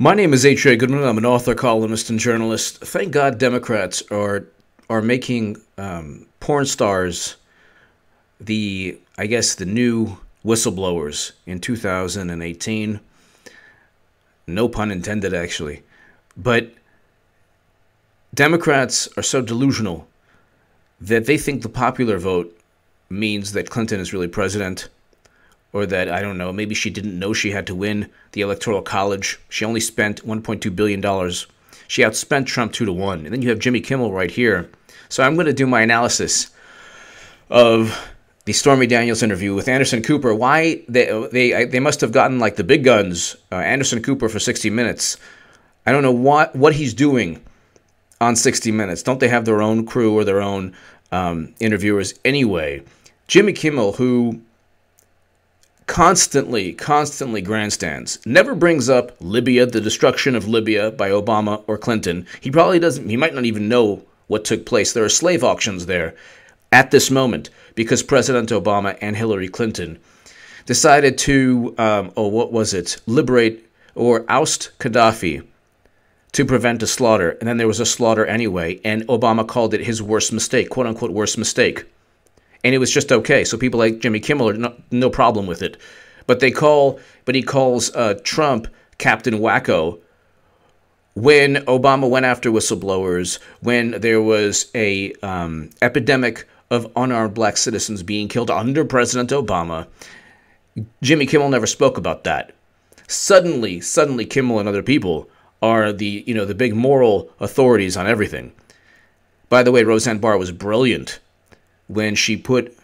My name is H.A. Goodman. I'm an author, columnist, and journalist. Thank God Democrats are making porn stars the new whistleblowers in 2018. No pun intended, actually. But Democrats are so delusional that they think the popular vote means that Clinton is really president, or that, I don't know, maybe she didn't know she had to win the Electoral College. She only spent $1.2 billion. She outspent Trump 2-1. And then you have Jimmy Kimmel right here. So I'm going to do my analysis of the Stormy Daniels interview with Anderson Cooper. Why they must have gotten like the big guns, Anderson Cooper, for 60 Minutes. I don't know what he's doing on 60 Minutes. Don't they have their own crew or their own interviewers anyway? Jimmy Kimmel, who constantly grandstands, never brings up Libya, the destruction of Libya by Obama or Clinton. He probably doesn't. He might not even know what took place. There are slave auctions there at this moment because President Obama and Hillary Clinton decided to, liberate or oust Gaddafi to prevent a slaughter. And then there was a slaughter anyway. And Obama called it his worst mistake, quote unquote, worst mistake. And it was just okay. So people like Jimmy Kimmel are no problem with it. But he calls Trump Captain Wacko when Obama went after whistleblowers, when there was a epidemic of unarmed black citizens being killed under President Obama. Jimmy Kimmel never spoke about that. Suddenly Kimmel and other people are the big moral authorities on everything. By the way, Roseanne Barr was brilliant when she put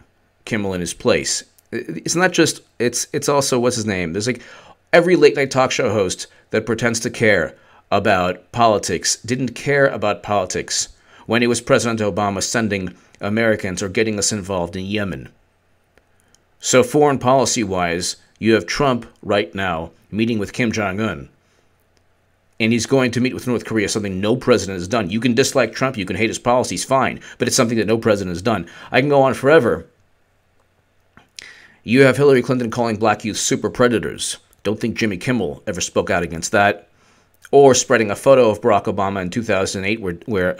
Kimmel in his place. It's not just, it's also, what's his name? There's like every late night talk show host that pretends to care about politics didn't care about politics when it was President Obama sending Americans or getting us involved in Yemen. So foreign policy-wise, you have Trump right now meeting with Kim Jong-un. And he's going to meet with North Korea, something no president has done. You can dislike Trump, you can hate his policies, fine. But it's something that no president has done. I can go on forever. You have Hillary Clinton calling black youth super predators. Don't think Jimmy Kimmel ever spoke out against that. Or spreading a photo of Barack Obama in 2008 where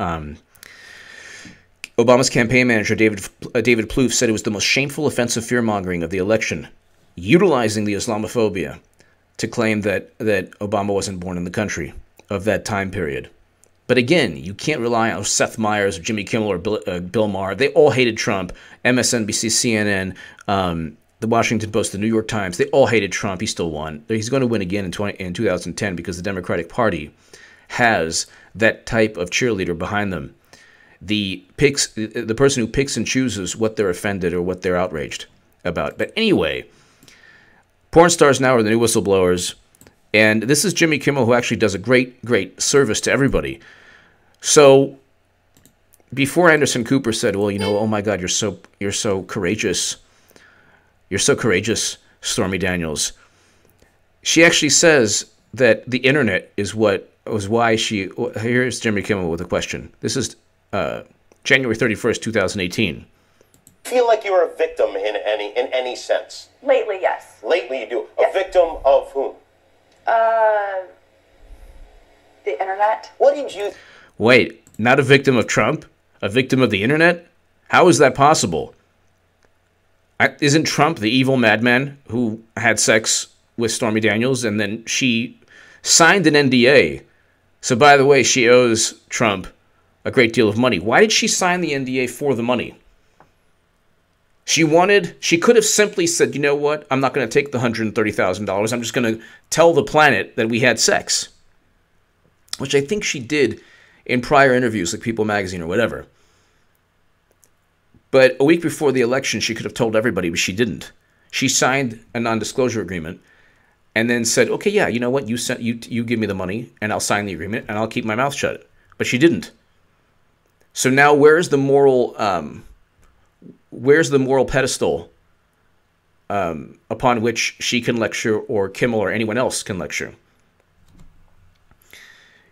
Obama's campaign manager, David Plouffe, said it was the most shameful, offensive fear-mongering of the election, utilizing the Islamophobia to claim that Obama wasn't born in the country of that time period. But again, you can't rely on Seth Meyers, or Jimmy Kimmel, or Bill Maher. They all hated Trump. MSNBC, CNN, the Washington Post, the New York Times, they all hated Trump. He still won. He's going to win again in 2010 because the Democratic Party has that type of cheerleader behind them. The person who picks and chooses what they're offended or what they're outraged about. But anyway, porn stars now are the new whistleblowers, and this is Jimmy Kimmel, who actually does a great service to everybody. So before Anderson Cooper said, well, oh my God, you're so courageous. You're so courageous, Stormy Daniels. She actually says that the internet was why she. Here's Jimmy Kimmel with a question. This is January 31st, 2018. Feel like you're a victim in any sense? Lately, yes. Lately, you do. Yes. A victim of whom? The internet. What did you? Wait, not a victim of Trump? A victim of the internet? How is that possible? Isn't Trump the evil madman who had sex with Stormy Daniels and then she signed an NDA? So, by the way, she owes Trump a great deal of money. Why did she sign the NDA for the money? She could have simply said, you know what, I'm not going to take the $130,000. I'm just going to tell the planet that we had sex, which I think she did in prior interviews, like People Magazine or whatever. But a week before the election, she could have told everybody, but she didn't. She signed a non-disclosure agreement and then said, okay, yeah, you know what, you give me the money and I'll sign the agreement and I'll keep my mouth shut. But she didn't. So now where's the moral pedestal upon which she can lecture or Kimmel or anyone else can lecture?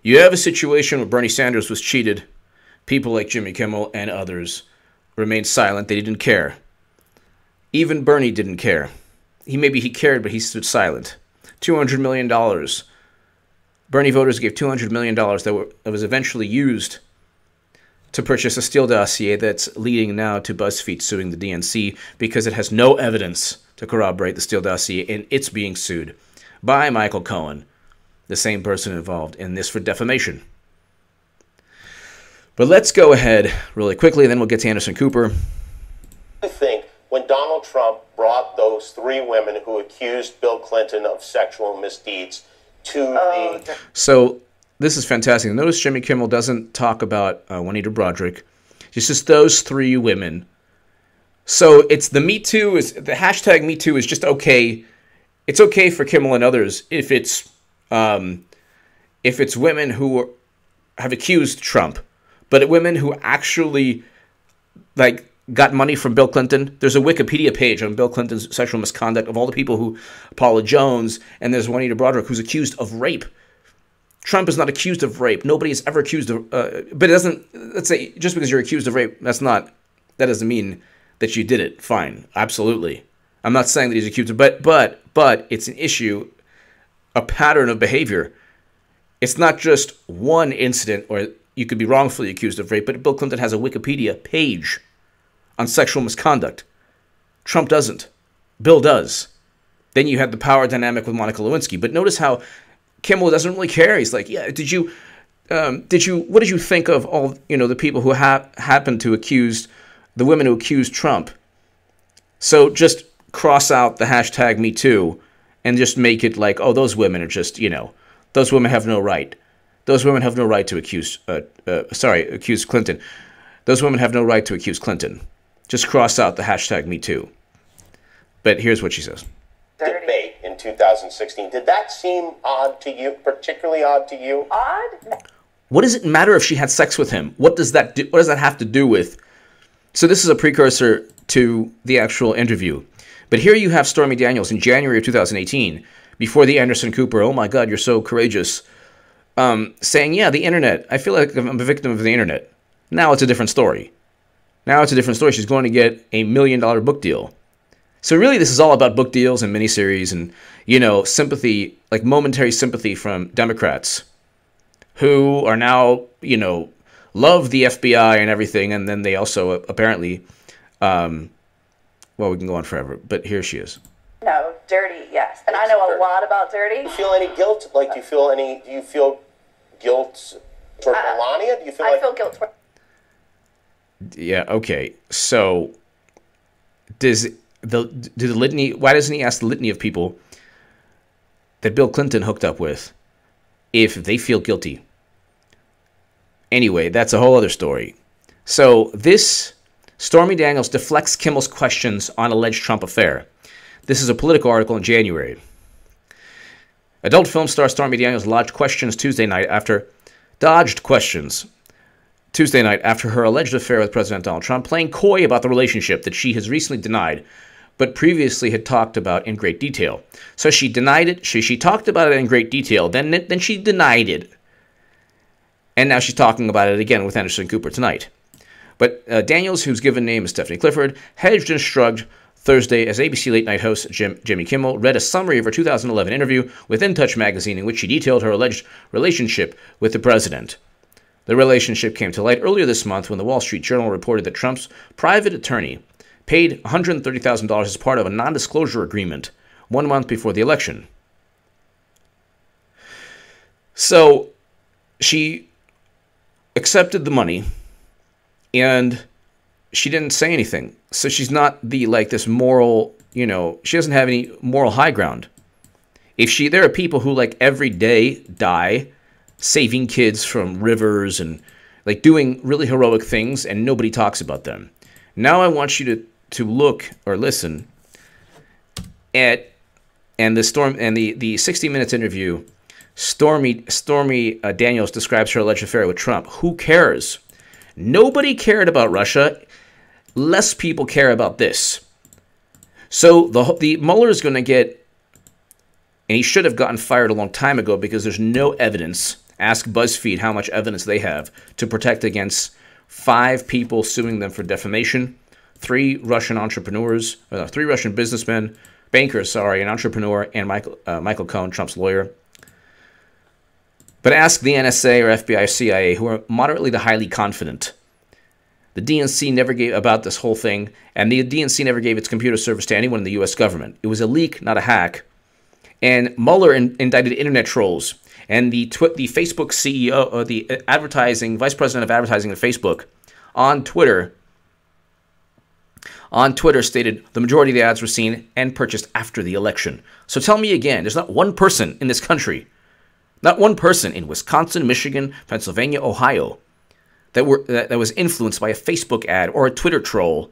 You have a situation where Bernie Sanders was cheated. People like Jimmy Kimmel and others remained silent. They didn't care. Even Bernie didn't care. Maybe he cared, but he stood silent. $200 million Bernie voters gave $200 million that was eventually used to purchase a Steele dossier that's leading now to BuzzFeed suing the DNC because it has no evidence to corroborate the Steele dossier, and it's being sued by Michael Cohen, the same person involved in this for defamation. But let's go ahead really quickly, and then we'll get to Anderson Cooper. I think when Donald Trump brought those 3 women who accused Bill Clinton of sexual misdeeds to the... So this is fantastic. Notice Jimmy Kimmel doesn't talk about Juanita Broaddrick. It's just those 3 women. So it's the Me Too, the hashtag Me Too is just okay. It's okay for Kimmel and others if it's women who have accused Trump, but women who actually got money from Bill Clinton. There's a Wikipedia page on Bill Clinton's sexual misconduct of all the people who, Paula Jones, and there's Juanita Broaddrick who's accused of rape. Trump is not accused of rape. Nobody is ever accused of, but it doesn't, let's say, just because you're accused of rape, that doesn't mean that you did it. Fine. Absolutely. I'm not saying that he's accused of, but it's an issue, a pattern of behavior. It's not just one incident where you could be wrongfully accused of rape, but Bill Clinton has a Wikipedia page on sexual misconduct. Trump doesn't. Bill does. Then you had the power dynamic with Monica Lewinsky. But notice how Kimmel doesn't really care. He's like, yeah, what did you think of all, the people who happened to accuse, the women who accused Trump? So just cross out the hashtag Me Too and just make it like, oh, those women are just, those women have no right. Those women have no right to accuse Clinton. Those women have no right to accuse Clinton. Just cross out the hashtag Me Too. But here's what she says. Debate in 2016. Did that seem odd to you, particularly odd to you? Odd? What does it matter if she had sex with him? What does that have to do with? So this is a precursor to the actual interview. But here you have Stormy Daniels in January of 2018, before the Anderson Cooper, oh my God, you're so courageous, saying, yeah, the internet, I feel like I'm a victim of the internet. Now it's a different story. She's going to get $1 million book deal. So really this is all about book deals and miniseries and, sympathy, like momentary sympathy from Democrats who are now, love the FBI and everything. And then they also apparently, we can go on forever, but here she is. No, dirty, yes. And I know a lot about dirty. Do you feel any guilt? Do you feel guilt toward Melania? Do you feel I feel guilt toward... Yeah, okay. So does the litany, why doesn't he ask the litany of people that Bill Clinton hooked up with if they feel guilty? Anyway, that's a whole other story. So this Stormy Daniels deflects Kimmel's questions on alleged Trump affair. This is a Politico article in January. Adult film star Stormy Daniels dodged questions Tuesday night after her alleged affair with President Donald Trump, playing coy about the relationship that she has recently denied, but previously had talked about in great detail. So she denied it. She talked about it in great detail. Then she denied it. And now she's talking about it again with Anderson Cooper tonight. But Daniels, whose given name is Stephanie Clifford, hedged and shrugged Thursday as ABC late night host Jimmy Kimmel read a summary of her 2011 interview with In Touch magazine in which she detailed her alleged relationship with the president. The relationship came to light earlier this month when the Wall Street Journal reported that Trump's private attorney paid $130,000 as part of a non-disclosure agreement 1 month before the election. So she accepted the money and she didn't say anything. So she's not this moral, she doesn't have any moral high ground. There are people who every day die saving kids from rivers and doing really heroic things and nobody talks about them. Now I want you to look or listen at the 60 Minutes interview. Stormy Daniels describes her alleged affair with Trump. Who cares? Nobody cared about Russia. Less people care about this. So the Mueller is going to get, and he should have gotten fired a long time ago because there's no evidence. Ask BuzzFeed how much evidence they have to protect against 5 people suing them for defamation, 3 Russian businessmen, bankers, an entrepreneur, and Michael Cohen, Trump's lawyer. But ask the NSA or FBI or CIA, who are moderately to highly confident. The DNC never gave about this whole thing, and the DNC never gave its computer service to anyone in the U.S. government. It was a leak, not a hack. And Mueller indicted internet trolls. And the Facebook CEO, or the vice president of advertising at Facebook, on Twitter stated the majority of the ads were seen and purchased after the election. So tell me again, there's not one person in this country, not one person in Wisconsin, Michigan, Pennsylvania, Ohio, that was influenced by a Facebook ad or a Twitter troll.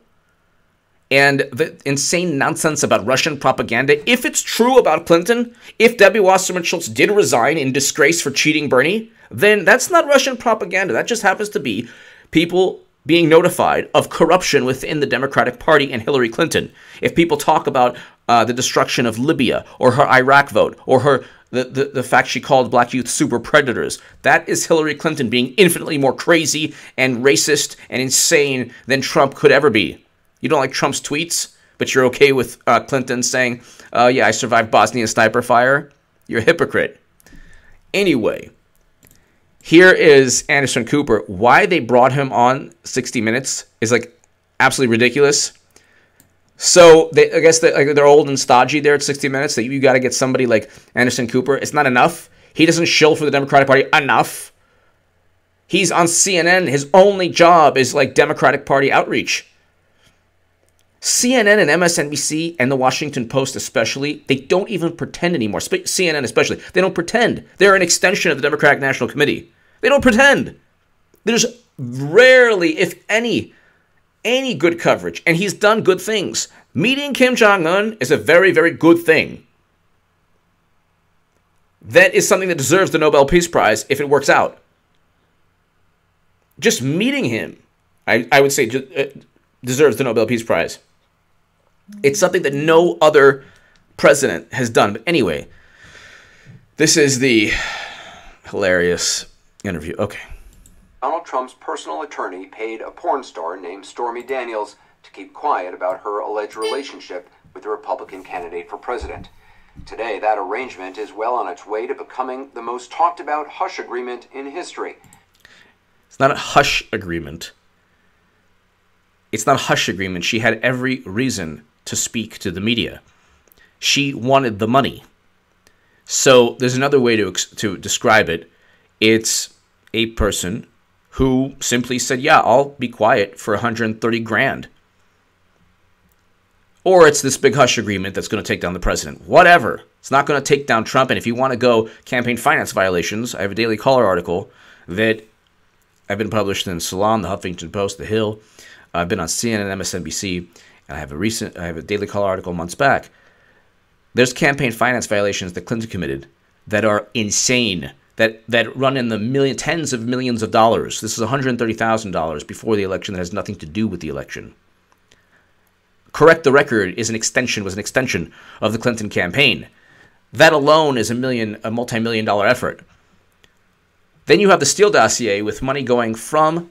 And the insane nonsense about Russian propaganda, if it's true about Clinton, if Debbie Wasserman Schultz did resign in disgrace for cheating Bernie, then that's not Russian propaganda. That just happens to be people being notified of corruption within the Democratic Party and Hillary Clinton. If people talk about the destruction of Libya or her Iraq vote or the fact she called black youth super predators, that is Hillary Clinton being infinitely more crazy and racist and insane than Trump could ever be. You don't like Trump's tweets, but you're okay with Clinton saying, yeah, I survived Bosnian sniper fire? You're a hypocrite. Anyway, here is Anderson Cooper. Why they brought him on 60 Minutes is like absolutely ridiculous. So I guess they're old and stodgy there at 60 Minutes, that you got to get somebody like Anderson Cooper. It's not enough. He doesn't shill for the Democratic Party enough. He's on CNN. His only job is like Democratic Party outreach. CNN and MSNBC and the Washington Post especially, they don't even pretend anymore. CNN especially, they don't pretend. They're an extension of the Democratic National Committee. They don't pretend. There's rarely, if any good coverage, and he's done good things. Meeting Kim Jong-un is a very, very good thing. That is something that deserves the Nobel Peace Prize if it works out. Just meeting him, I would say, deserves the Nobel Peace Prize. It's something that no other president has done. But anyway, this is the hilarious interview. Okay. Donald Trump's personal attorney paid a porn star named Stormy Daniels to keep quiet about her alleged relationship with the Republican candidate for president. Today, that arrangement is well on its way to becoming the most talked about hush agreement in history. It's not a hush agreement. It's not a hush agreement. She had every reason to speak to the media. She wanted the money. So there's another way to describe it. It's a person who simply said, yeah, I'll be quiet for 130 grand. Or it's this big hush agreement that's going to take down the president. Whatever. It's not going to take down Trump. And if you want to go campaign finance violations, I have a Daily Caller article that I've been published in Salon, the Huffington Post, The Hill. I've been on CNN and MSNBC. And I have a Daily Caller article months back. There's campaign finance violations that Clinton committed that are insane, that run in the tens of millions of dollars. This is $130,000 before the election that has nothing to do with the election. Correct the Record was an extension of the Clinton campaign. That alone is a multi-million-dollar effort. Then you have the Steele dossier with money going from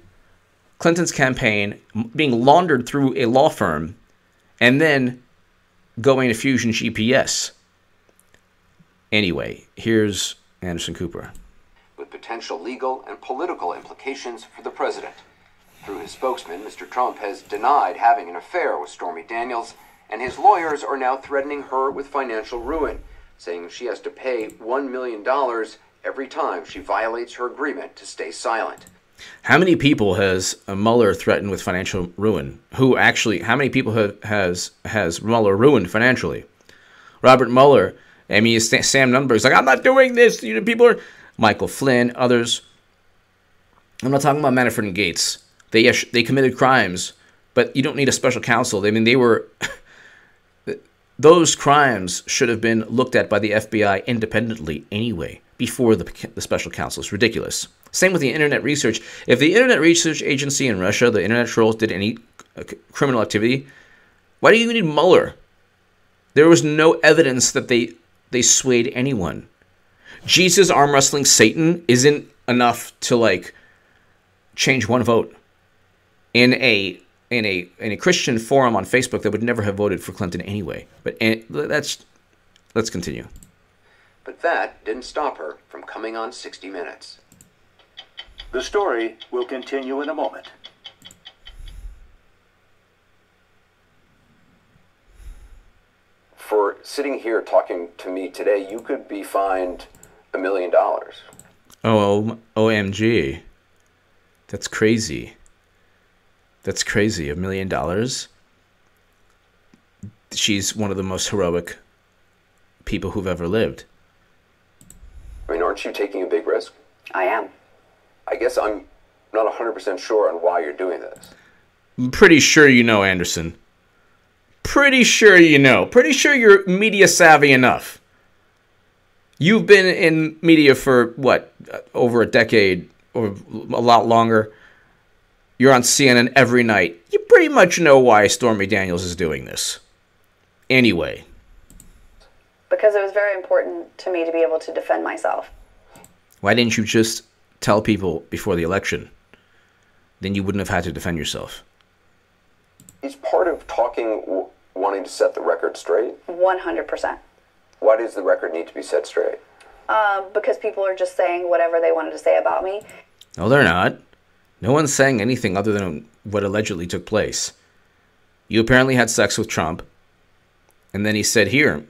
Clinton's campaign, being laundered through a law firm, and then going to Fusion GPS. Anyway, here's Anderson Cooper. With potential legal and political implications for the president. Through his spokesman, Mr. Trump has denied having an affair with Stormy Daniels, and his lawyers are now threatening her with financial ruin, saying she has to pay $1 million every time she violates her agreement to stay silent. How many people has Mueller threatened with financial ruin? How many people has Mueller ruined financially? Robert Mueller, Sam Nunberg's like, I'm not doing this. People are Michael Flynn, others. I'm not talking about Manafort and Gates. They committed crimes, but you don't need a special counsel. They were those crimes should have been looked at by the FBI independently anyway, before the special counsel. It's ridiculous. Same with the Internet Research. If the Internet Research Agency in Russia, the Internet trolls, did any criminal activity, why do you need Mueller? There was no evidence that they swayed anyone. Jesus arm wrestling Satan isn't enough to change one vote in a Christian forum on Facebook that would never have voted for Clinton anyway. But let's continue. But that didn't stop her from coming on 60 Minutes. The story will continue in a moment. For sitting here talking to me today, you could be fined $1 million. Oh, OMG. That's crazy. That's crazy. $1 million? She's one of the most heroic people who've ever lived. I mean, aren't you taking a big risk? I am. I guess I'm not 100% sure on why you're doing this. I'm pretty sure you know, Anderson. Pretty sure you know. Pretty sure you're media savvy enough. You've been in media for, what, over a decade or a lot longer. You're on CNN every night. You pretty much know why Stormy Daniels is doing this. Anyway. Because it was very important to me to be able to defend myself. Why didn't you just tell people before the election? Then you wouldn't have had to defend yourself. Is part of talking wanting to set the record straight? 100%. Why does the record need to be set straight? Because people are just saying whatever they wanted to say about me. No, they're not. No one's saying anything other than what allegedly took place. You apparently had sex with Trump, and then he said, here,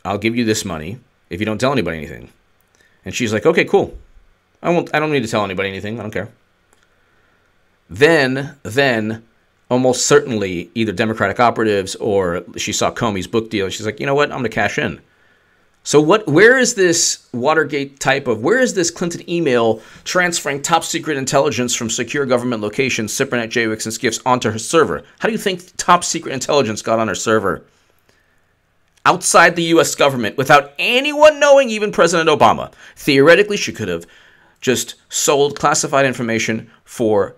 I'll give you this money if you don't tell anybody anything. And she's like, okay, cool. I don't need to tell anybody anything. I don't care. Then, almost certainly, either Democratic operatives or she saw Comey's book deal, and she's like, you know what? I'm going to cash in. So where is this Watergate where is this Clinton email transferring top secret intelligence from secure government locations, SIPRNet, JWICs, and SCIFs onto her server? How do you think top secret intelligence got on her server? Outside the U.S. government, without anyone knowing, even President Obama. Theoretically, she could have just sold classified information for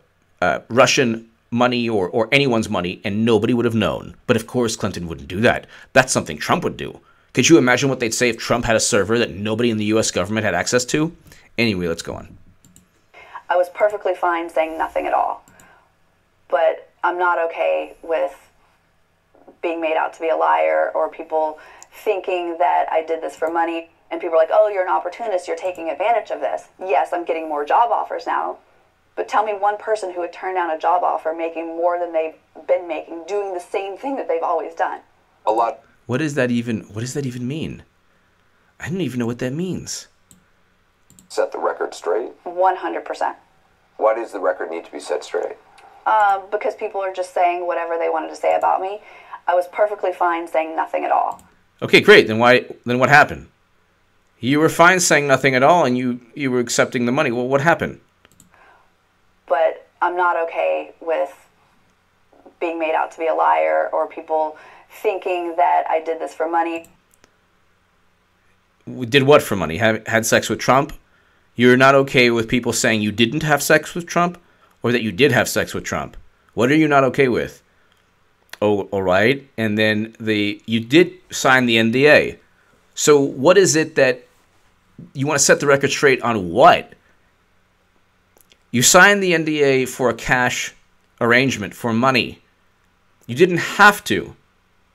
Russian money or anyone's money, and nobody would have known. But of course, Clinton wouldn't do that. That's something Trump would do. Could you imagine what they'd say if Trump had a server that nobody in the U.S. government had access to? Anyway, let's go on. I was perfectly fine saying nothing at all. But I'm not okay with being made out to be a liar or people thinking that I did this for money. And people are like, oh, you're an opportunist. You're taking advantage of this. Yes, I'm getting more job offers now. But tell me one person who would turn down a job offer making more than they've been making, doing the same thing that they've always done. A lot. What does that even mean? I don't even know what that means. Set the record straight? 100%. Why does the record need to be set straight? Because people are just saying whatever they wanted to say about me. I was perfectly fine saying nothing at all. Okay, great. Then what happened? You were fine saying nothing at all, and you were accepting the money. Well, what happened? But I'm not okay with being made out to be a liar or people thinking that I did this for money. Did what for money? Had sex with Trump? You're not okay with people saying you didn't have sex with Trump or that you did have sex with Trump? What are you not okay with? Oh, all right. And then you did sign the NDA. So what is it that you want to set the record straight on? What? You signed the NDA for a cash arrangement for money. You didn't have to.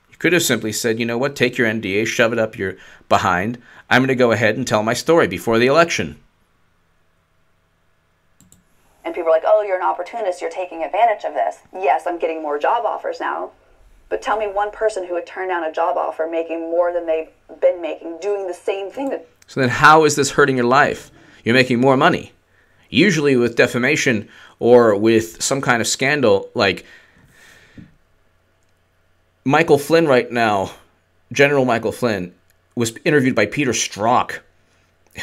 You could have simply said, you know what, take your NDA, shove it up your behind. I'm going to go ahead and tell my story before the election. And people are like, oh, you're an opportunist. You're taking advantage of this. Yes, I'm getting more job offers now. But tell me one person who would turn down a job offer making more than they've been making, doing the same thing. So then how is this hurting your life? You're making more money. Usually with defamation or with some kind of scandal, like Michael Flynn right now, General Michael Flynn, was interviewed by Peter Strzok,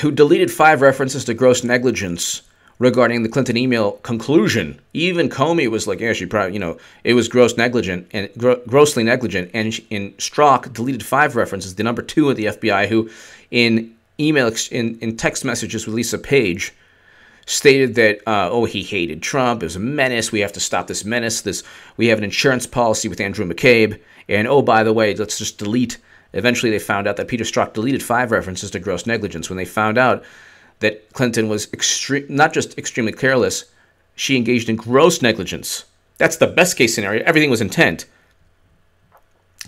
who deleted 5 references to gross negligence regarding the Clinton email conclusion. Even Comey was like, yeah, she probably, it was grossly negligent. And Strzok deleted 5 references. The number 2 of the FBI, who in text messages with Lisa Page, stated that, he hated Trump. It was a menace. We have to stop this menace. We have an insurance policy with Andrew McCabe. And, oh, by the way, let's just delete. Eventually they found out that Peter Strzok deleted 5 references to gross negligence when they found out that Clinton was not just extremely careless, she engaged in gross negligence. That's the best case scenario. Everything was intent.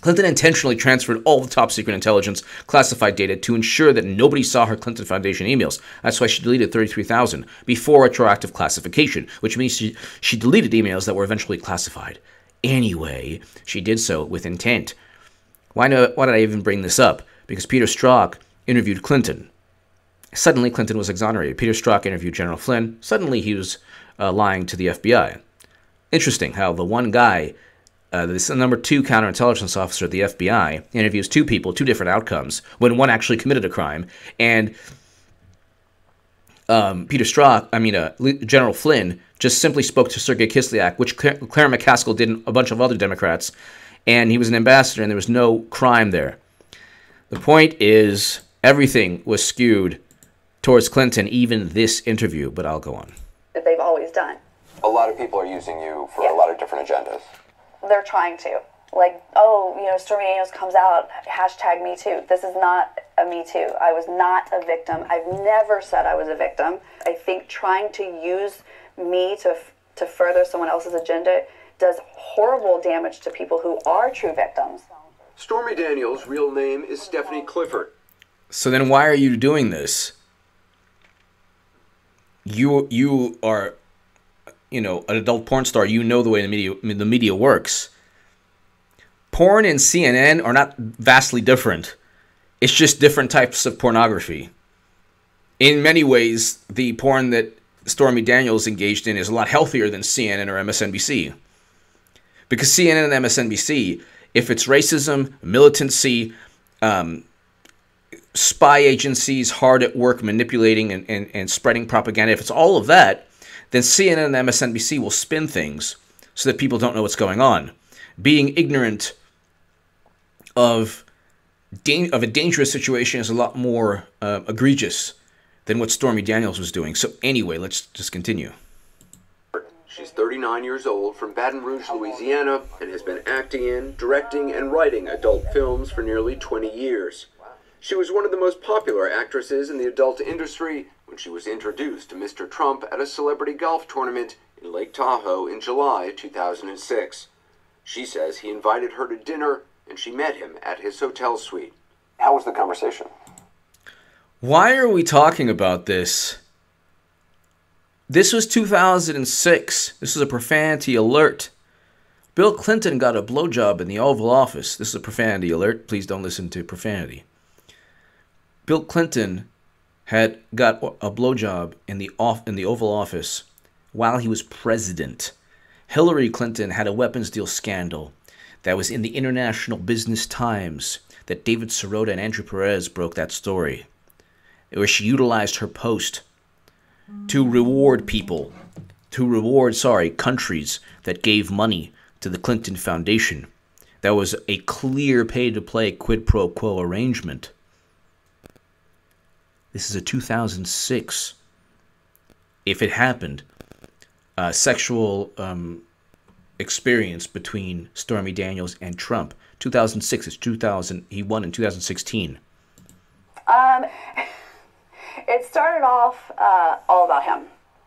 Clinton intentionally transferred all the top-secret intelligence classified data to ensure that nobody saw her Clinton Foundation emails. That's why she deleted 33,000 before retroactive classification, which means she deleted emails that were eventually classified. Anyway, she did so with intent. Why did I even bring this up? Because Peter Strzok interviewed Clinton. Suddenly, Clinton was exonerated. Peter Strzok interviewed General Flynn. Suddenly, he was lying to the FBI. Interesting how the one guy... this number 2 counterintelligence officer at the FBI interviews 2 people, 2 different outcomes, when one actually committed a crime. And General Flynn just simply spoke to Sergei Kislyak, which Claire McCaskill did and a bunch of other Democrats, and he was an ambassador, and there was no crime there. The point is, everything was skewed towards Clinton, even this interview, but I'll go on. That they've always done. A lot of people are using you for a lot of different agendas. They're trying to. Like, oh, Stormy Daniels comes out, hashtag Me Too. This is not a Me Too. I was not a victim. I've never said I was a victim. I think trying to use me to further someone else's agenda does horrible damage to people who are true victims. Stormy Daniels' real name is Stephanie Clifford. So then why are you doing this? You are... an adult porn star, the way the media works. Porn and CNN are not vastly different. It's just different types of pornography. In many ways, the porn that Stormy Daniels engaged in is a lot healthier than CNN or MSNBC. Because CNN and MSNBC, if it's racism, militancy, spy agencies hard at work manipulating and spreading propaganda, if it's all of that, then CNN and MSNBC will spin things so that people don't know what's going on. Being ignorant of a dangerous situation is a lot more egregious than what Stormy Daniels was doing. So anyway, let's just continue. She's 39 years old, from Baton Rouge, Louisiana, and has been acting in, directing, and writing adult films for nearly 20 years. She was one of the most popular actresses in the adult industry when she was introduced to Mr. Trump at a celebrity golf tournament in Lake Tahoe in July 2006. She says he invited her to dinner, and she met him at his hotel suite. How was the conversation? Why are we talking about this? This was 2006. This is a profanity alert. Bill Clinton got a blowjob in the Oval Office. This is a profanity alert. Please don't listen to profanity. Bill Clinton had got a blowjob in the Oval Office while he was president. Hillary Clinton had a weapons deal scandal that was in the International Business Times that David Sirota and Andrew Perez broke that story, where she utilized her post to reward countries that gave money to the Clinton Foundation. That was a clear pay-to-play quid pro quo arrangement. This is a 2006, if it happened, sexual experience between Stormy Daniels and Trump. 2006 is 2000. He won in 2016. It started off all about him,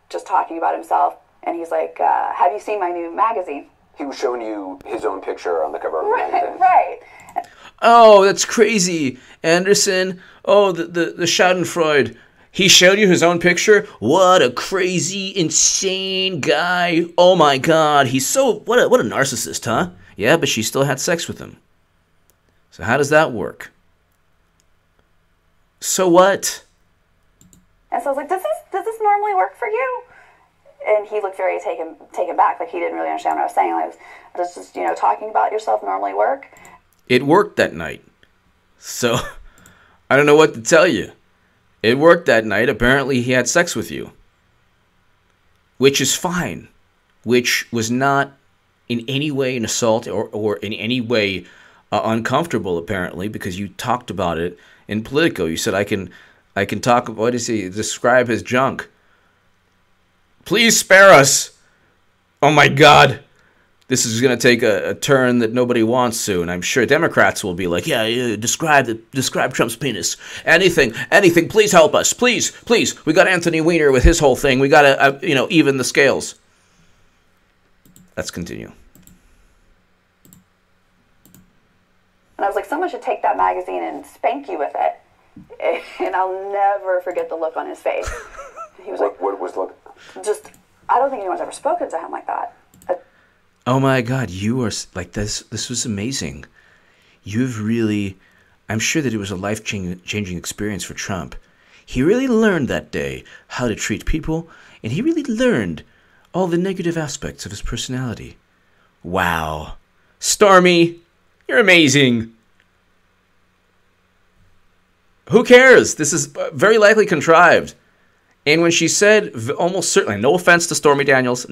just talking about himself. And he's like, have you seen my new magazine? He was showing you his own picture on the cover of the magazine. Right. Oh, that's crazy, Anderson. Oh, the Schadenfreude. He showed you his own picture? What a crazy, insane guy. Oh my God, he's so... What a narcissist, huh? Yeah, but she still had sex with him. So how does that work? So what? And so I was like, does this normally work for you? And he looked very taken back, like he didn't really understand what I was saying. Like, does just, talking about yourself normally work? It worked that night. So, I don't know what to tell you. It worked that night. Apparently, he had sex with you. Which is fine. Which was not in any way an assault or in any way uncomfortable, apparently, because you talked about it in Politico. You said, I can talk about, what does he describe his junk? Please spare us. Oh my God. This is going to take a turn that nobody wants soon. I'm sure Democrats will be like, yeah, describe Trump's penis. Anything, please help us. Please. We got Anthony Weiner with his whole thing. We got to, even the scales. Let's continue. And I was like, someone should take that magazine and spank you with it. And I'll never forget the look on his face. He was like, what was the look? Just, I don't think anyone's ever spoken to him like that. Oh my God, you are like this. This was amazing. You've really, I'm sure that it was a life-changing experience for Trump. He really learned that day how to treat people, and he really learned all the negative aspects of his personality. Wow. Stormy, you're amazing. Who cares? This is very likely contrived. And when she said, almost certainly, no offense to Stormy Daniels,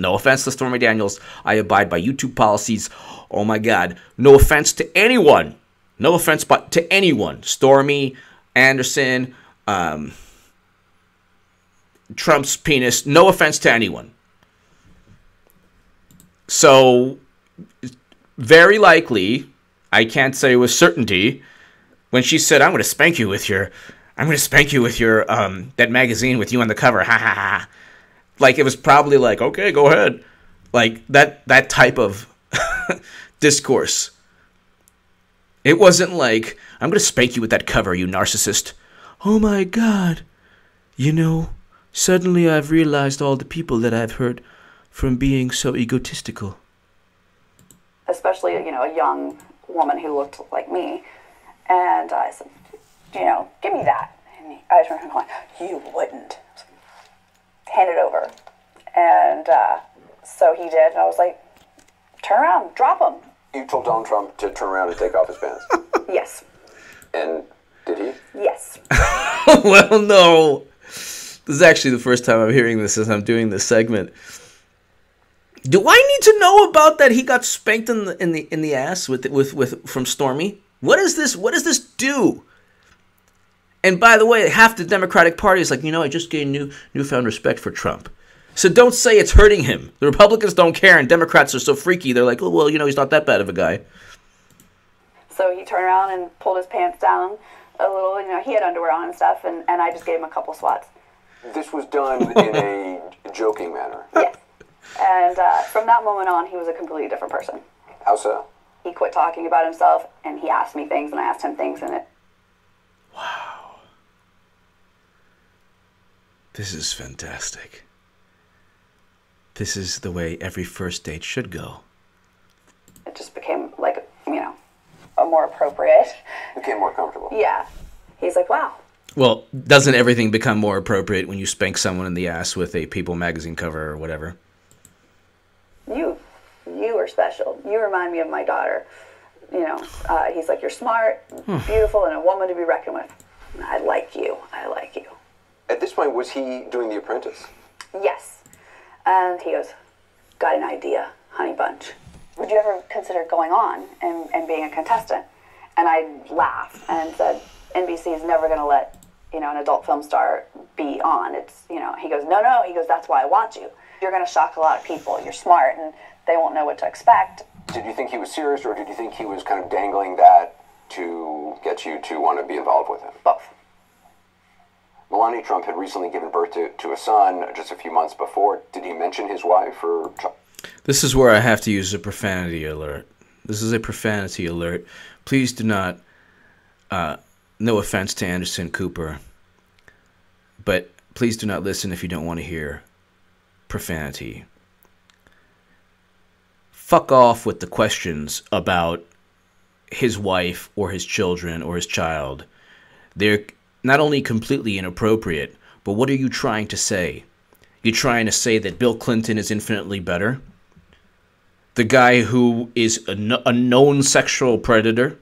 I abide by YouTube policies. Oh my God, no offense to anyone. No offense to anyone. Stormy, Anderson, Trump's penis, no offense to anyone. So, very likely, I can't say with certainty, when she said, I'm going to spank you with your, that magazine with you on the cover, ha ha ha. Like, it was probably like, okay, go ahead. Like, that type of discourse. It wasn't like, I'm going to spank you with that cover, you narcissist. Oh my God. You know, suddenly I've realized all the people that I've hurt from being so egotistical. Especially, you know, a young woman who looked like me. And I said, you know, give me that. And I turned around going, you wouldn't. Hand it over. And so he did. And I was like, turn around, drop him. You told Donald Trump to turn around and take off his pants. Yes. And did he? Yes. Well, no. This is actually the first time I'm hearing this as I'm doing this segment. Do I need to know about that he got spanked in the ass with from Stormy? What is this? What does this do? And by the way, half the Democratic Party is like, you know, I just gained newfound respect for Trump. So don't say it's hurting him. The Republicans don't care, and Democrats are so freaky. They're like, oh, well, you know, he's not that bad of a guy. So he turned around and pulled his pants down a little. You know, he had underwear on and stuff, and I just gave him a couple swats. This was done in a joking manner. Yes. And from that moment on, he was a completely different person. How so? He quit talking about himself, and he asked me things, and I asked him things, and it... Wow. This is fantastic. This is the way every first date should go. It just became, like, you know, a more appropriate... Became more comfortable. Yeah. He's like, wow. Well, doesn't everything become more appropriate when you spank someone in the ass with a People magazine cover or whatever? You are special. You remind me of my daughter. You know, he's like, you're smart, beautiful, and a woman to be reckoned with. I like you. I like you. At this point, was he doing The Apprentice? Yes. And he goes, got an idea, honey bunch. Would you ever consider going on and being a contestant? And I laughed and said, NBC is never going to let, you know, an adult film star be on. It's, you know, he goes, no. He goes, that's why I want you. You're going to shock a lot of people. You're smart, and they won't know what to expect. Did you think he was serious, or did you think he was kind of dangling that to get you to want to be involved with him? Both. Melania Trump had recently given birth to a son just a few months before. Did he mention his wife or... This is where I have to use a profanity alert. This is a profanity alert. Please do not... no offense to Anderson Cooper, but please do not listen if you don't want to hear profanity. Fuck off with the questions about his wife or his children or his child. They're not only completely inappropriate, but what are you trying to say? You're trying to say that Bill Clinton is infinitely better? The guy who is a known sexual predator?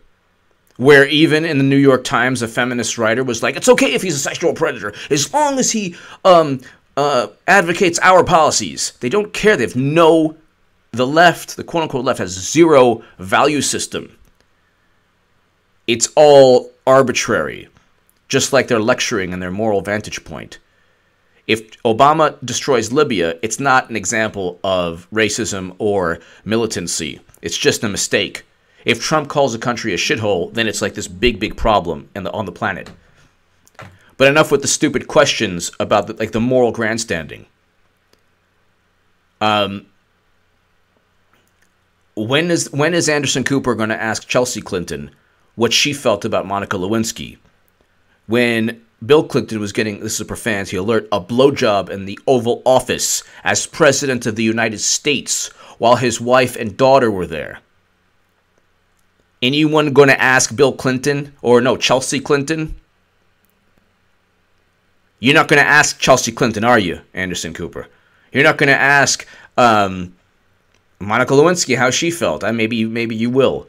Where even in the New York Times, a feminist writer was like, it's okay if he's a sexual predator, as long as he advocates our policies. They don't care. They have no... The left, the quote-unquote left, has zero value system. It's all arbitrary, just like their lecturing and their moral vantage point. If Obama destroys Libya, it's not an example of racism or militancy. It's just a mistake. If Trump calls a country a shithole, then it's like this big problem on the planet. But enough with the stupid questions about the moral grandstanding. When is Anderson Cooper going to ask Chelsea Clinton what she felt about Monica Lewinsky. When Bill Clinton was getting, this is a profanity alert, a blowjob in the Oval Office as President of the United States while his wife and daughter were there. Anyone going to ask Bill Clinton, or no, Chelsea Clinton? You're not going to ask Chelsea Clinton, are you, Anderson Cooper? You're not going to ask Monica Lewinsky how she felt. Maybe you will.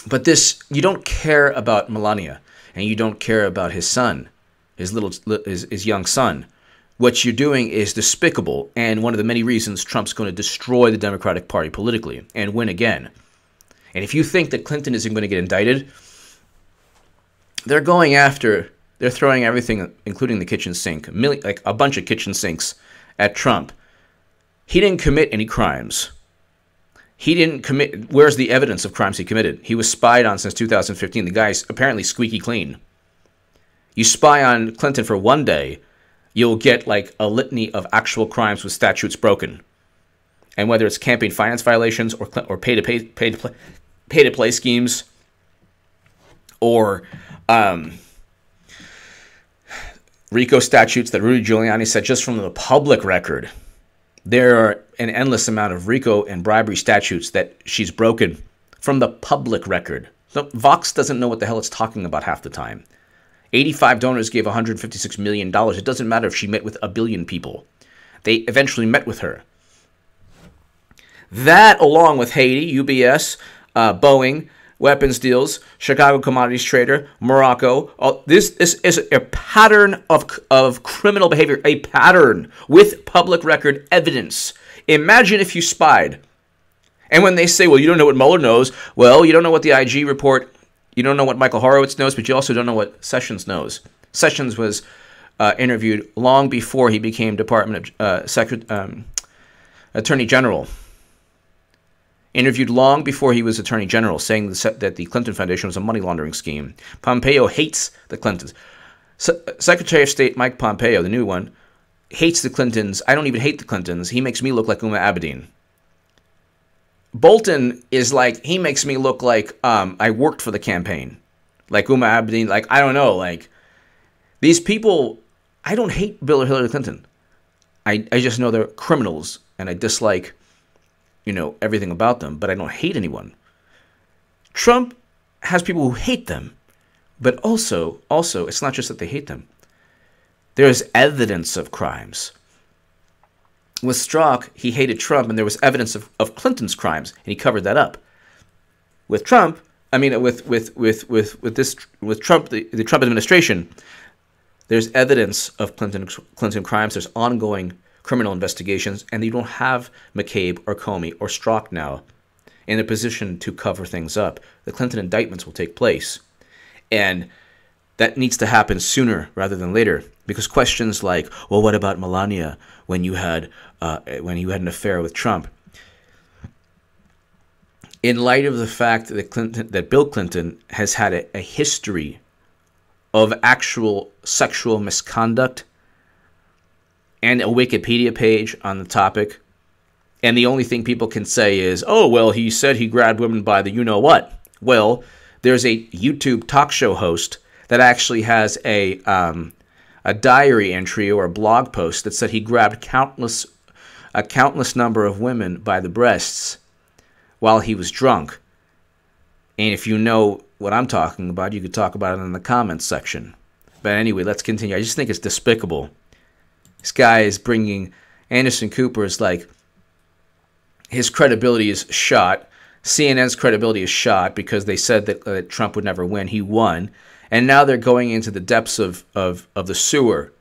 But this, you don't care about Melania, and you don't care about his son, his young son. What you're doing is despicable, and one of the many reasons Trump's going to destroy the Democratic Party politically and win again. And if you think that Clinton isn't going to get indicted, they're throwing everything, including the kitchen sink, like a bunch of kitchen sinks at Trump. He didn't commit any crimes. Where's the evidence of crimes he committed? He was spied on since 2015. The guy's apparently squeaky clean. You spy on Clinton for one day, you'll get like a litany of actual crimes with statutes broken. And whether it's campaign finance violations or pay-to-play schemes or RICO statutes that Rudy Giuliani said just from the public record. There are an endless amount of RICO and bribery statutes that she's broken from the public record. So Vox doesn't know what the hell it's talking about half the time. 85 donors gave $156 million. It doesn't matter if she met with 1 billion people. They eventually met with her. That, along with Haiti, UBS, Boeing, weapons deals, Chicago commodities trader, Morocco. This is a pattern of criminal behavior, a pattern with public record evidence. Imagine if you spied. And when they say, well, you don't know what Mueller knows, well, you don't know what the IG report, you don't know what Michael Horowitz knows, but you also don't know what Sessions knows. Sessions was interviewed long before he became Attorney General. Interviewed long before he was Attorney General, saying that the Clinton Foundation was a money laundering scheme. Pompeo hates the Clintons. Secretary of State Mike Pompeo, the new one, hates the Clintons. I don't even hate the Clintons. He makes me look like Uma Abedin. Bolton is like, he makes me look like I worked for the campaign. Like Uma Abedin, like, I don't know, like, these people, I don't hate Bill or Hillary Clinton. I just know they're criminals, and I dislike everything about them, but I don't hate anyone. Trump has people who hate them, but also, it's not just that they hate them. There's evidence of crimes. With Strzok, he hated Trump, and there was evidence of Clinton's crimes, and he covered that up. With Trump, with Trump, the Trump administration, there's evidence of Clinton crimes. There's ongoing criminal investigations, and you don't have McCabe or Comey or Strzok now in a position to cover things up. The Clinton indictments will take place, and that needs to happen sooner rather than later, because questions like, well, what about Melania when you had an affair with Trump? In light of the fact that Bill Clinton has had a history of actual sexual misconduct, and a Wikipedia page on the topic, and the only thing people can say is, oh, well, he said he grabbed women by the you-know-what. Well, there's a YouTube talk show host that actually has a diary entry or a blog post that said he grabbed a countless number of women by the breasts while he was drunk. And if you know what I'm talking about, you could talk about it in the comments section. But anyway, let's continue. I just think it's despicable. This guy is bringing, Anderson Cooper is like, his credibility is shot. CNN's credibility is shot because they said that Trump would never win. He won. And now they're going into the depths of the sewer,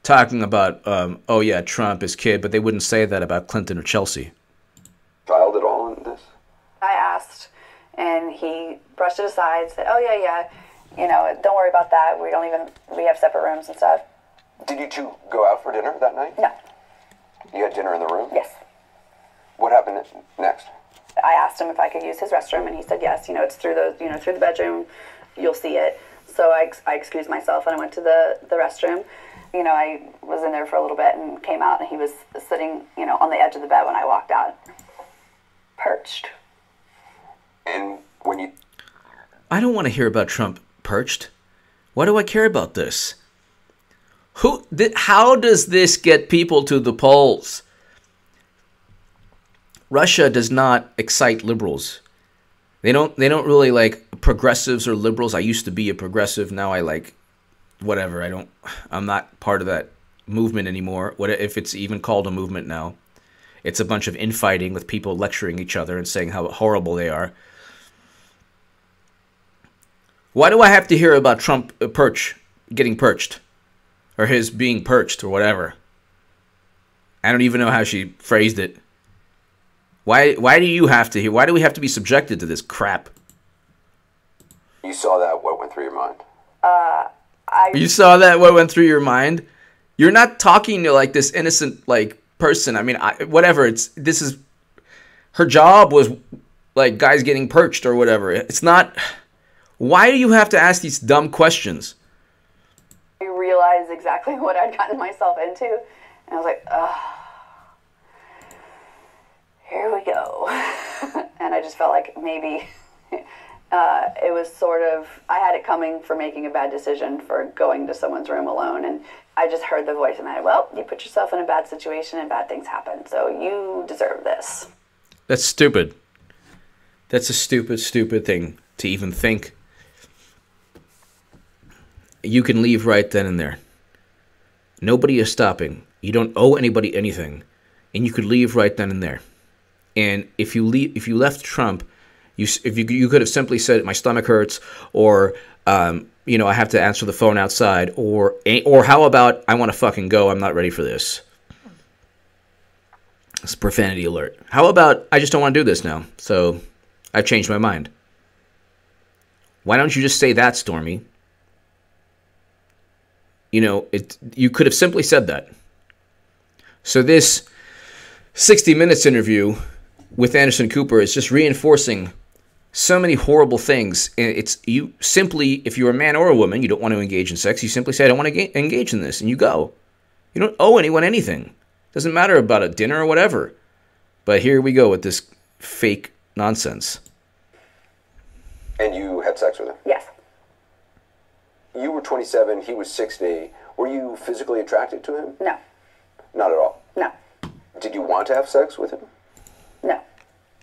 talking about, oh yeah, Trump, his kid, but they wouldn't say that about Clinton or Chelsea. Child at all in this? I asked, and he brushed it aside, said, oh yeah, don't worry about that. We have separate rooms and stuff. Did you two go out for dinner that night? No. You had dinner in the room? Yes. What happened next? I asked him if I could use his restroom, and he said yes. It's through through the bedroom. You'll see it. So I excused myself, and I went to the restroom. I was in there for a little bit and came out, and he was sitting, on the edge of the bed when I walked out. Perched. And when you I don't want to hear about Trump perched. Why do I care about this? How does this get people to the polls? Russia does not excite liberals. They don't really like progressives or liberals. I used to be a progressive. Now I like whatever. I'm not part of that movement anymore. What if it's even called a movement now? It's a bunch of infighting with people lecturing each other and saying how horrible they are. Why do I have to hear about Trump getting perched? Or his being perched or whatever? I don't even know how she phrased it. Why do you have to hear? Why do we have to be subjected to this crap? You saw that, what went through your mind? You saw that, what went through your mind? You're not talking to like this innocent like person. I mean, whatever. This is her job was like guys getting perched or whatever. It's not. Why do you have to ask these dumb questions? I realized exactly what I'd gotten myself into, and I was like, here we go. And I just felt like maybe it was sort of, I had it coming for making a bad decision for going to someone's room alone. And I just heard the voice and you put yourself in a bad situation and bad things happen. So you deserve this. That's stupid. That's a stupid thing to even think. You can leave right then and there. Nobody is stopping. You don't owe anybody anything. And you could leave right then and there. And if you left Trump, you could have simply said, my stomach hurts, or I have to answer the phone outside, or how about I want to fucking go, I'm not ready for this. It's profanity alert. How about I just don't want to do this now, so I've changed my mind. Why don't you just say that, Stormy? You could have simply said that. So this 60 Minutes interview with Anderson Cooper is just reinforcing so many horrible things. It's you simply, if you're a man or a woman, you don't want to engage in sex, you simply say, I don't want to engage in this, and you go. You don't owe anyone anything. Doesn't matter about a dinner or whatever. But here we go with this fake nonsense. And you had sex with him? Yes. You were 27, he was 60. Were you physically attracted to him? No. Not at all? No. Did you want to have sex with him? No.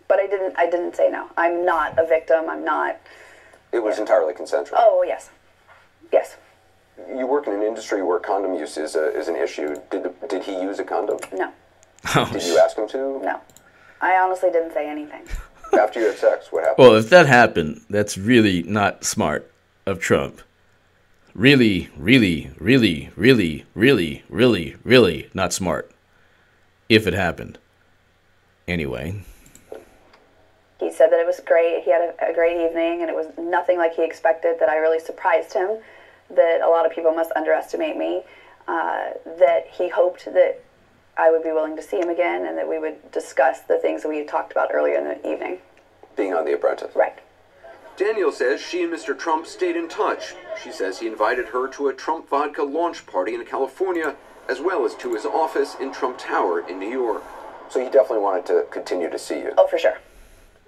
But I didn't say no. I'm not a victim. I'm not. It was entirely consensual? Oh, yes. Yes. You work in an industry where condom use is an issue. Did he use a condom? No. Did you ask him to? No. I honestly didn't say anything. After you had sex, what happened? Well, if that happened, that's really not smart of Trump. Really, really, really, really, really, really, really not smart. If it happened. Anyway. He said that it was great. He had a great evening, and it was nothing like he expected, that I really surprised him, that a lot of people must underestimate me, that he hoped that I would be willing to see him again, and that we would discuss the things that we had talked about earlier in the evening. Being on The Apprentice? Right. Daniels says she and Mr. Trump stayed in touch. She says he invited her to a Trump vodka launch party in California, as well as to his office in Trump Tower in New York. So he definitely wanted to continue to see you? Oh, for sure.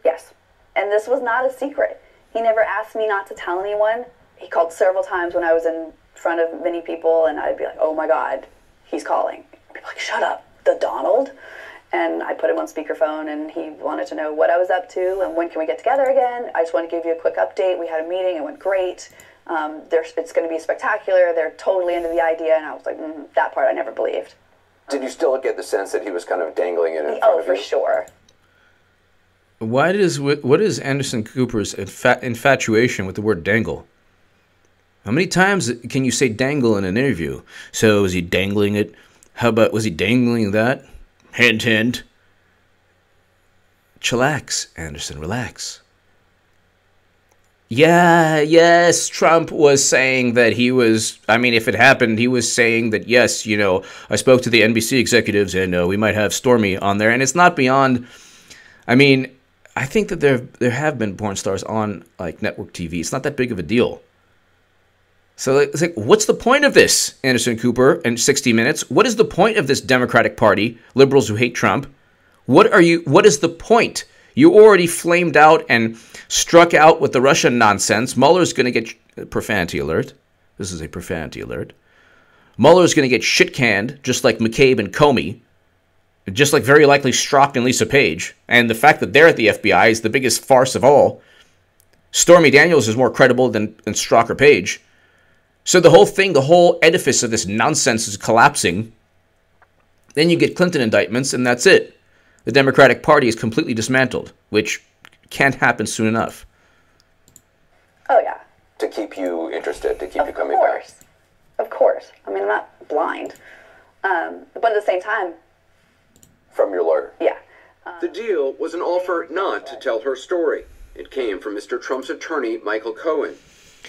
Yes. And this was not a secret. He never asked me not to tell anyone. He called several times when I was in front of many people, and I'd be like, oh my God, he's calling. People like, shut up, the Donald. And I put him on speakerphone, and he wanted to know what I was up to and when can we get together again. I just want to give you a quick update. We had a meeting. It went great. It's going to be spectacular. They're totally into the idea. And I was like, that part I never believed. Did you still get the sense that he was kind of dangling it in front Oh, of you? for sure. What is Anderson Cooper's infatuation with the word dangle? How many times can you say dangle in an interview? So is he dangling it? How about, was he dangling that? Hint, hint. Chillax, Anderson, relax. Yeah, yes, Trump was saying that he was, if it happened, he was saying that, yes, I spoke to the NBC executives and we might have Stormy on there. And it's not beyond, I think that there have been porn stars on, network TV. It's not that big of a deal. So it's like, what's the point of this, Anderson Cooper and 60 Minutes? What is the point of this Democratic Party, liberals who hate Trump? What is the point? You already flamed out and struck out with the Russian nonsense. Mueller's going to get profanity alert. This is a profanity alert. Mueller's going to get shit canned, just like McCabe and Comey, just like very likely Strzok and Lisa Page. And the fact that they're at the FBI is the biggest farce of all. Stormy Daniels is more credible than Strzok or Page. So the whole thing, the whole edifice of this nonsense is collapsing. Then you get Clinton indictments, and that's it. The Democratic Party is completely dismantled, which can't happen soon enough. Oh, yeah. To keep you interested, to keep you coming Of back. course. Of course. I mean, I'm not blind. But at the same time, From your lawyer. yeah. The deal was an offer not to tell her story. It came from Mr. Trump's attorney, Michael Cohen.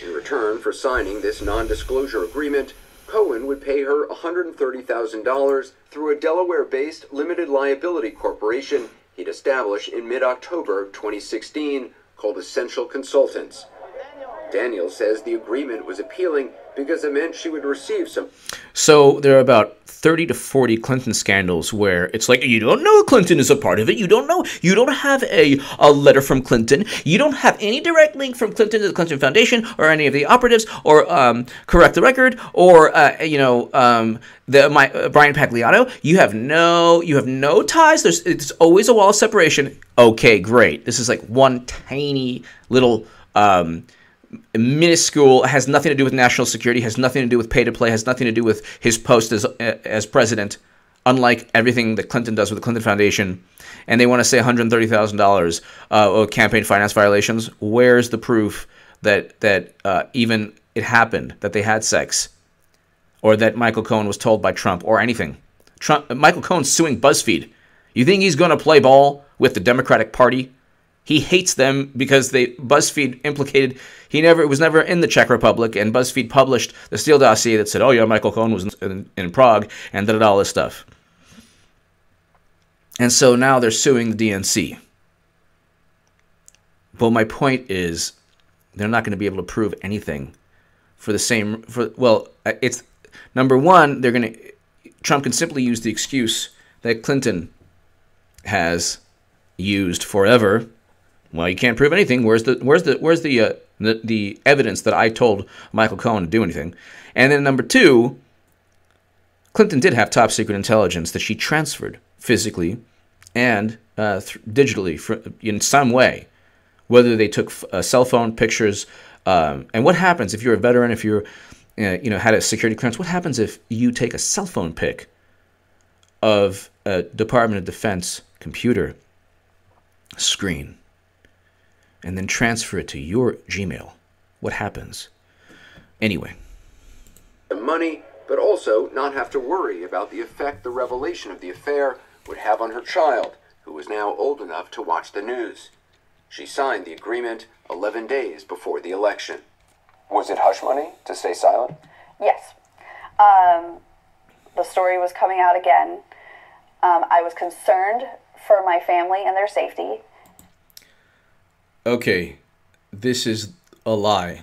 In return for signing this non-disclosure agreement, Cohen would pay her $130,000 through a Delaware-based limited liability corporation he'd established in mid-October 2016 called Essential Consultants. Daniels says the agreement was appealing because it meant she would receive some... So there are about 30 to 40 Clinton scandals where it's like, you don't know Clinton is a part of it. You don't know. You don't have a letter from Clinton. You don't have any direct link from Clinton to the Clinton Foundation or any of the operatives or correct the record or, Brian Pagliano. You have no ties. It's always a wall of separation. Okay, great. This is like one tiny little... minuscule, has nothing to do with national security, has nothing to do with pay to play, has nothing to do with his post as president, unlike everything that Clinton does with the Clinton Foundation. And they want to say $130,000 of campaign finance violations. Where's the proof that even it happened, that they had sex, or that Michael Cohen was told by Trump, or anything? Michael Cohen's suing BuzzFeed. You think he's going to play ball with the Democratic Party? He hates them because BuzzFeed implicated was never in the Czech Republic, and BuzzFeed published the Steele dossier that said, oh yeah, Michael Cohen was in Prague, and all this stuff. And so now they're suing the DNC. But my point is, they're not going to be able to prove anything it's number one, Trump can simply use the excuse that Clinton has used forever. Well, you can't prove anything. Where's the evidence that I told Michael Cohen to do anything? And then number two, Clinton did have top secret intelligence that she transferred physically and digitally in some way, whether they took cell phone pictures. And what happens if you're a veteran? If you're had a security clearance, what happens if you take a cell phone pic of a Department of Defense computer screen and then transfer it to your Gmail? What happens? Anyway. Money, but also not have to worry about the effect the revelation of the affair would have on her child, who was now old enough to watch the news. She signed the agreement 11 days before the election. Was it hush money to stay silent? Yes. The story was coming out again. I was concerned for my family and their safety. Okay, this is a lie.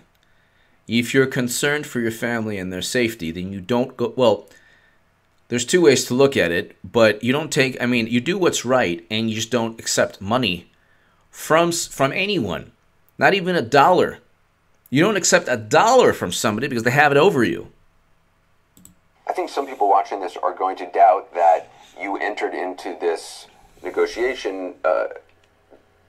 If you're concerned for your family and their safety, then you don't go... Well, there's two ways to look at it, but you don't take... you do what's right, and you just don't accept money from anyone. Not even $1. You don't accept $1 from somebody because they have it over you. I think some people watching this are going to doubt that you entered into this negotiation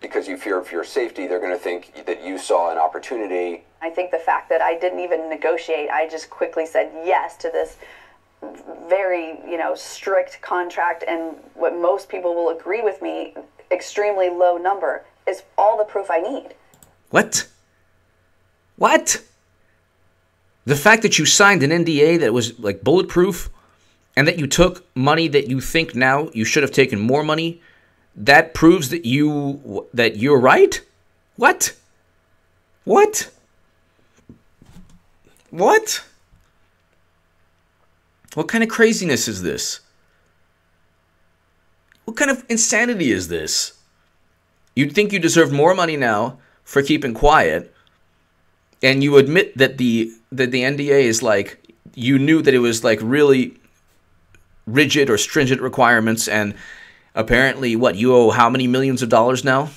because you fear for your safety. They're going to think that you saw an opportunity. I think the fact that I didn't even negotiate, I just quickly said yes to this very, strict contract, and what most people will agree with me, extremely low number, is all the proof I need. What? What? The fact that you signed an NDA that was like bulletproof and that you took money that you think now you should have taken more money, that proves that you're right? What? What? What? What kind of craziness is this? What kind of insanity is this? You'd think you deserve more money now for keeping quiet, and you admit that the NDA is like, you knew that it was like really rigid or stringent requirements, and apparently, you owe how many millions of dollars now?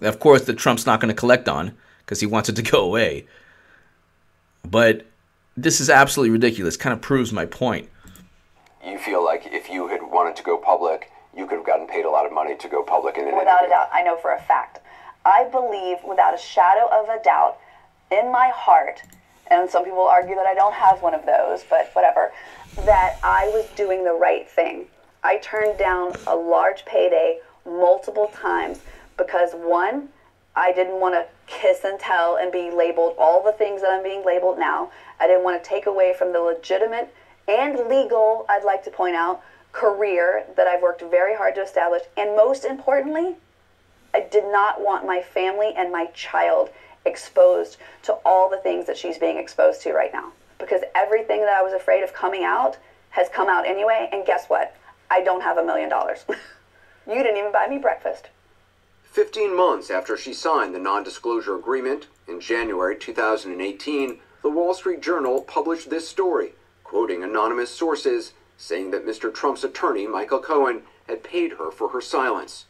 Of course, that Trump's not going to collect on because he wants it to go away. But this is absolutely ridiculous. Kind of proves my point. You feel like if you had wanted to go public, you could have gotten paid a lot of money to go public in an Without interview. a doubt, I know for a fact. I believe without a shadow of a doubt in my heart, and some people argue that I don't have one of those, but whatever, that I was doing the right thing. I turned down a large payday multiple times because, one, I didn't want to kiss and tell and be labeled all the things that I'm being labeled now. I didn't want to take away from the legitimate and legal, I'd like to point out, career that I've worked very hard to establish. And most importantly, I did not want my family and my child exposed to all the things that she's being exposed to right now. Because everything that I was afraid of coming out has come out anyway. And guess what? I don't have $1 million. You didn't even buy me breakfast. 15 months after she signed the non-disclosure agreement, in January 2018, the Wall Street Journal published this story, quoting anonymous sources, saying that Mr. Trump's attorney, Michael Cohen, had paid her for her silence.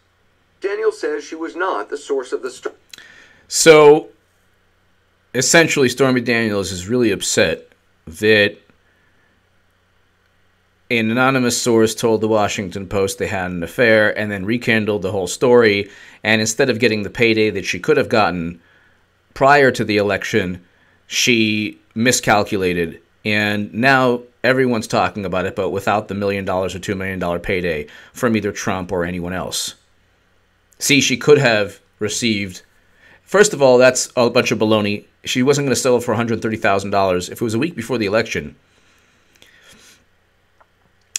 Daniels says she was not the source of the story. So, essentially, Stormy Daniels is really upset that an anonymous source told the Washington Post they had an affair and then rekindled the whole story. And instead of getting the payday that she could have gotten prior to the election, she miscalculated. And now everyone's talking about it, but without the $1 million or $2 million payday from either Trump or anyone else. See, she could have received... First of all, that's a bunch of baloney. She wasn't going to sell it for $130,000 if it was a week before the election.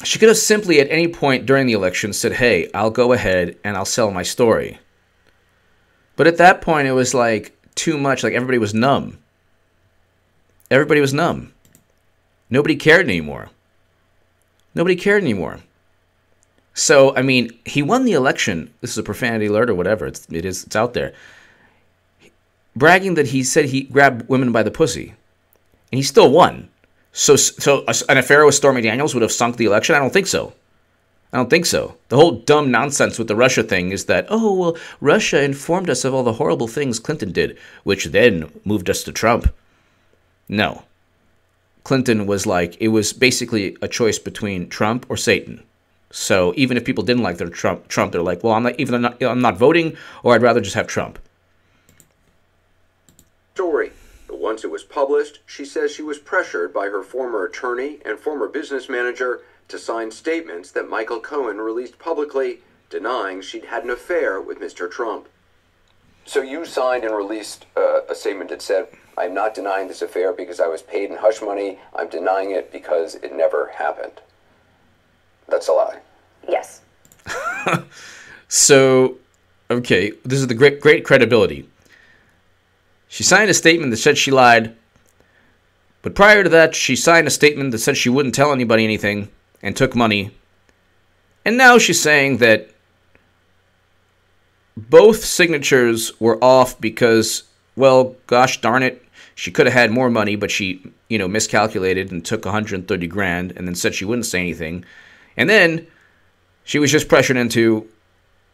She could have simply at any point during the election said, hey, I'll go ahead and I'll sell my story. But at that point, it was like too much. Like everybody was numb. Everybody was numb. Nobody cared anymore. Nobody cared anymore. So, I mean, he won the election. This is a profanity alert or whatever. It's out there. Bragging that he said he grabbed women by the pussy. And he still won. So an affair with Stormy Daniels would have sunk the election? I don't think so. I don't think so. The whole dumb nonsense with the Russia thing is that, oh, well, Russia informed us of all the horrible things Clinton did, which then moved us to Trump. No. Clinton was like, it was basically a choice between Trump or Satan. So even if people didn't like their Trump, they're like, well, I'm not voting, or I'd rather just have Trump. Story. But once it was published, she says she was pressured by her former attorney and former business manager to sign statements that Michael Cohen released publicly, denying she'd had an affair with Mr. Trump. So you signed and released a statement that said, I'm not denying this affair because I was paid in hush money. I'm denying it because it never happened. That's a lie. Yes. So, okay, this is the great credibility. She signed a statement that said she lied, but prior to that, she signed a statement that said she wouldn't tell anybody anything and took money. And now she's saying that both signatures were off because, well, gosh darn it, she could have had more money, but she, miscalculated and took $130,000 and then said she wouldn't say anything. And then she was just pressured into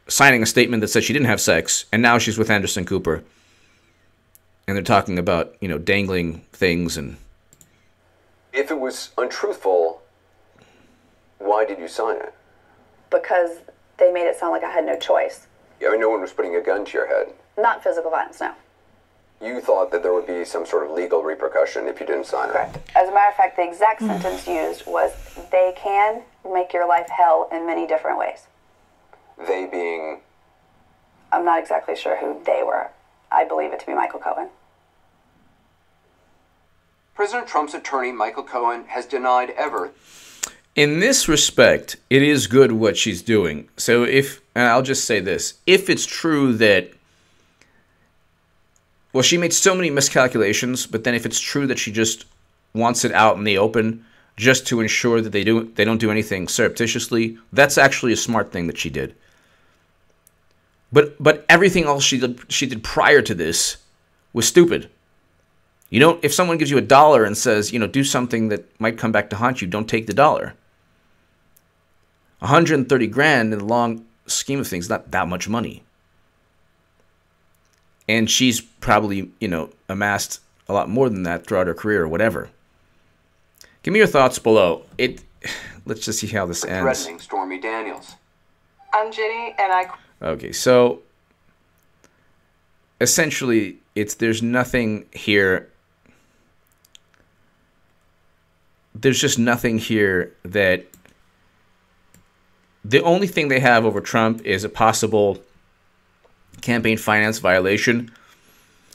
signing a statement that said she didn't have sex, and now she's with Anderson Cooper. And they're talking about, dangling things. And if it was untruthful, why did you sign it? Because they made it sound like I had no choice. Yeah, I mean, no one was putting a gun to your head. Not physical violence, no. You thought that there would be some sort of legal repercussion if you didn't sign it. Correct. As a matter of fact, the exact sentence used was, they can make your life hell in many different ways. They being? I'm not exactly sure who they were. I believe it to be Michael Cohen. President Trump's attorney, Michael Cohen, has denied ever. In this respect, it is good what she's doing. So and I'll just say this, if it's true that, well, she made so many miscalculations, but then if it's true that she just wants it out in the open just to ensure that they don't do anything surreptitiously, that's actually a smart thing that she did. But everything else she did prior to this was stupid. If someone gives you $1 and says, do something that might come back to haunt you, don't take the dollar. $130,000 in the long scheme of things, not that much money. And she's probably, amassed a lot more than that throughout her career or whatever. Give me your thoughts below. Let's just see how this ends. Threatening Stormy Daniels. I'm Ginny, and I... Okay, so essentially, there's nothing here. There's just nothing here that... The only thing they have over Trump is a possible campaign finance violation.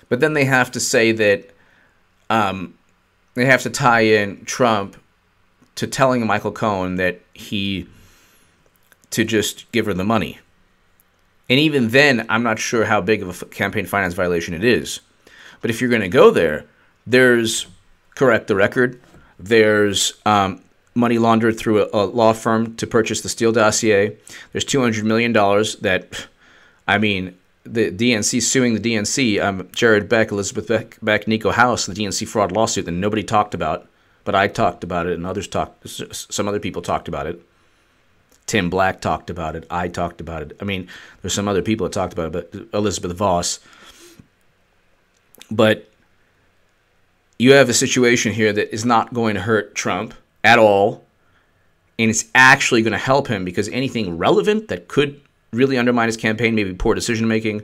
But then they have to say that they have to tie in Trump to telling Michael Cohen that to just give her the money. And even then, I'm not sure how big of a campaign finance violation it is. But if you're going to go there, there's correct the record. There's money laundered through a law firm to purchase the Steele dossier. There's $200 million that, the DNC suing the DNC, Jared Beck, Elizabeth Beck, Nico House, the DNC fraud lawsuit that nobody talked about, but I talked about it and some other people talked about it. Tim Black talked about it. I talked about it. There's some other people that talked about it, but Elizabeth Voss. But you have a situation here that is not going to hurt Trump at all, and it's actually going to help him because anything relevant that could really undermine his campaign, maybe poor decision-making,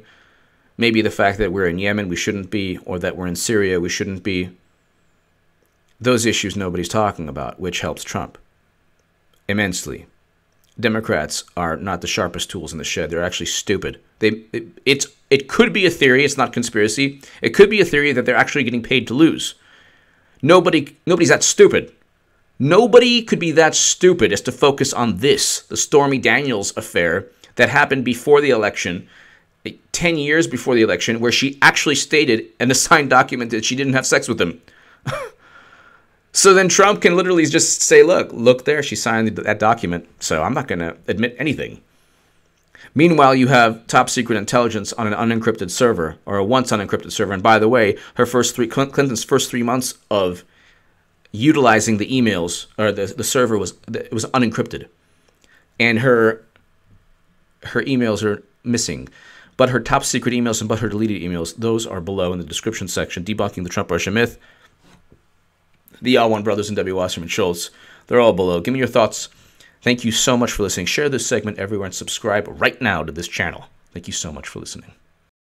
maybe the fact that we're in Yemen, we shouldn't be, or that we're in Syria, we shouldn't be. Those issues nobody's talking about, which helps Trump immensely. Democrats are not the sharpest tools in the shed. They're actually stupid. It could be a theory. It's not conspiracy. It could be a theory that they're actually getting paid to lose. Nobody's that stupid. Nobody could be that stupid as to focus on this, the Stormy Daniels affair that happened before the election, 10 years before the election, where she actually stated in a signed document that she didn't have sex with him. So then Trump can literally just say, look there, she signed that document, so I'm not going to admit anything. Meanwhile, you have top secret intelligence on an unencrypted server, or a once unencrypted server. And by the way, Clinton's first 3 months of utilizing the emails, or the server was unencrypted. And her emails are missing. But her top secret emails and her deleted emails, those are below in the description section. Debunking the Trump-Russia myth. The All-One Brothers and W. Wasserman Schultz, they're all below. Give me your thoughts. Thank you so much for listening. Share this segment everywhere and subscribe right now to this channel. Thank you so much for listening.